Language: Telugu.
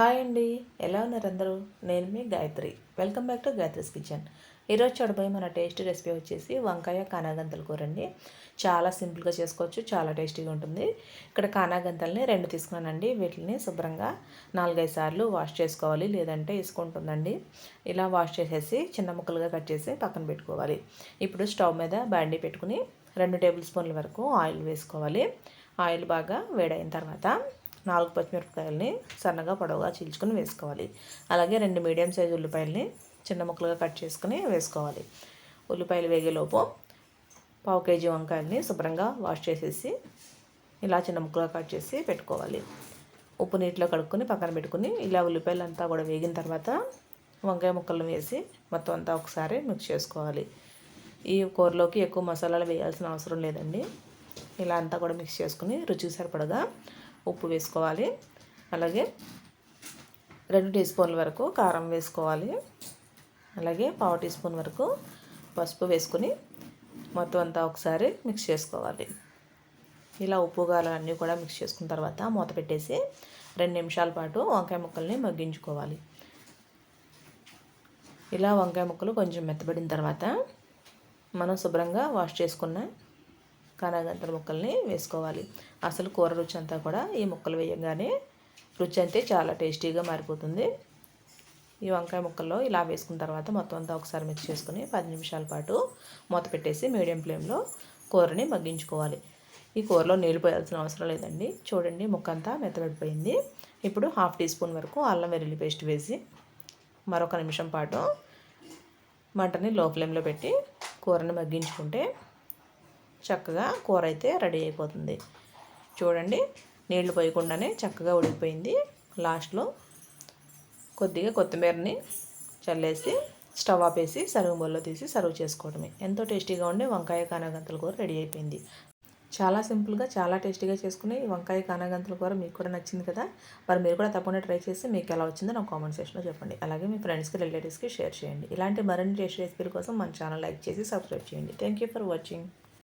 హాయ్ అండి, ఎలా ఉన్నారు అందరూ? నేను మీ Gayatri. Welcome back to Gayatri's kitchen. ఈరోజు చూడబోయే మన టేస్టీ రెసిపీ వచ్చేసి వంకాయ కానాగంతల కూర అండి. చాలా సింపుల్గా చేసుకోవచ్చు, చాలా టేస్టీగా ఉంటుంది. ఇక్కడ కానాగంతల్ని 2 తీసుకున్నానండి. వీటిని శుభ్రంగా 4-5 సార్లు వాష్ చేసుకోవాలి, లేదంటే ఇసుకుంటుందండి. ఇలా వాష్ చేసేసి చిన్న ముక్కలుగా కట్ చేసి పక్కన పెట్టుకోవాలి. ఇప్పుడు స్టవ్ మీద బాండీ పెట్టుకుని 2 టేబుల్ స్పూన్ల వరకు ఆయిల్ వేసుకోవాలి. ఆయిల్ బాగా వేడైన తర్వాత 4 పచ్చిమిరపకాయలని సన్నగా పొడవుగా చీల్చుకొని వేసుకోవాలి. అలాగే 2 మీడియం సైజు ఉల్లిపాయలని చిన్న ముక్కలుగా కట్ చేసుకుని వేసుకోవాలి. ఉల్లిపాయలు వేగేలోపు 1/2 కేజీ వంకాయలని శుభ్రంగా వాష్ చేసేసి ఇలా చిన్న ముక్కలుగా కట్ చేసి పెట్టుకోవాలి. ఉప్పు నీటిలో కడుక్కొని పక్కన పెట్టుకుని ఇలా ఉల్లిపాయలు అంతా కూడా వేగిన తర్వాత వంకాయ ముక్కలను వేసి మొత్తం అంతా ఒకసారి మిక్స్ చేసుకోవాలి. ఈ కూరలోకి ఎక్కువ మసాలాలు వేయాల్సిన అవసరం లేదండి. ఇలా అంతా కూడా మిక్స్ చేసుకుని రుచికి సరిపడగా ఉప్పు వేసుకోవాలి. అలాగే 2 టీ స్పూన్ల వరకు కారం వేసుకోవాలి. అలాగే 1/2 టీ స్పూన్ వరకు పసుపు వేసుకుని మొత్తం అంతా ఒకసారి మిక్స్ చేసుకోవాలి. ఇలా ఉప్పు కారం అన్నీ కూడా మిక్స్ చేసుకున్న తర్వాత మూత పెట్టేసి 2 నిమిషాల పాటు వంకాయ ముక్కల్ని మగ్గించుకోవాలి. ఇలా వంకాయ ముక్కలు కొంచెం మెత్తబడిన తర్వాత మనం శుభ్రంగా వాష్ చేసుకున్న కానాగంతల ముక్కల్ని వేసుకోవాలి. అసలు కూర రుచి అంతా కూడా ఈ ముక్కలు వేయగానే రుచి అయితే చాలా టేస్టీగా మారిపోతుంది. ఈ వంకాయ ముక్కల్లో ఇలా వేసుకున్న తర్వాత మొత్తం అంతా ఒకసారి మిక్స్ చేసుకుని 10 నిమిషాల పాటు మూత పెట్టేసి మీడియం ఫ్లేమ్లో కూరని మగ్గించుకోవాలి. ఈ కూరలో నీళ్ళు పోయాల్సిన అవసరం లేదండి. చూడండి, ముక్క అంతా మెత్తబడిపోయింది. ఇప్పుడు 1/2 టీ స్పూన్ వరకు అల్లం వెల్లుల్లి పేస్ట్ వేసి మరొక నిమిషం పాటు మంటని లో ఫ్లేమ్లో పెట్టి కూరని మగ్గించుకుంటే చక్కగా కూర అయితే రెడీ అయిపోతుంది. చూడండి, నీళ్లు పోయకుండానే చక్కగా ఉడికిపోయింది. లాస్ట్లో కొద్దిగా కొత్తిమీరని చల్లేసి స్టవ్ ఆపేసి సర్వింగ్ బౌల్లో తీసి సర్వ్ చేసుకోవడమే. ఎంతో టేస్టీగా ఉండే వంకాయ కానాగంతల కూర రెడీ అయిపోయింది. చాలా సింపుల్గా చాలా టేస్టీగా చేసుకునే ఈ వంకాయ కానాగంతల కూర మీకు కూడా నచ్చింది కదా. మరి మీరు కూడా తప్పకుండా ట్రై చేసి మీకు ఎలా వచ్చిందో నాకు కామెంట్ సెక్షన్లో చెప్పండి. అలాగే మీ ఫ్రెండ్స్కి, రిలేటివ్స్కి షేర్ చేయండి. ఇలాంటి మరిన్ని టేస్టీ రెసిపీల కోసం మన ఛానల్ లైక్ చేసి సబ్స్క్రైబ్ చేయండి. Thank you for watching.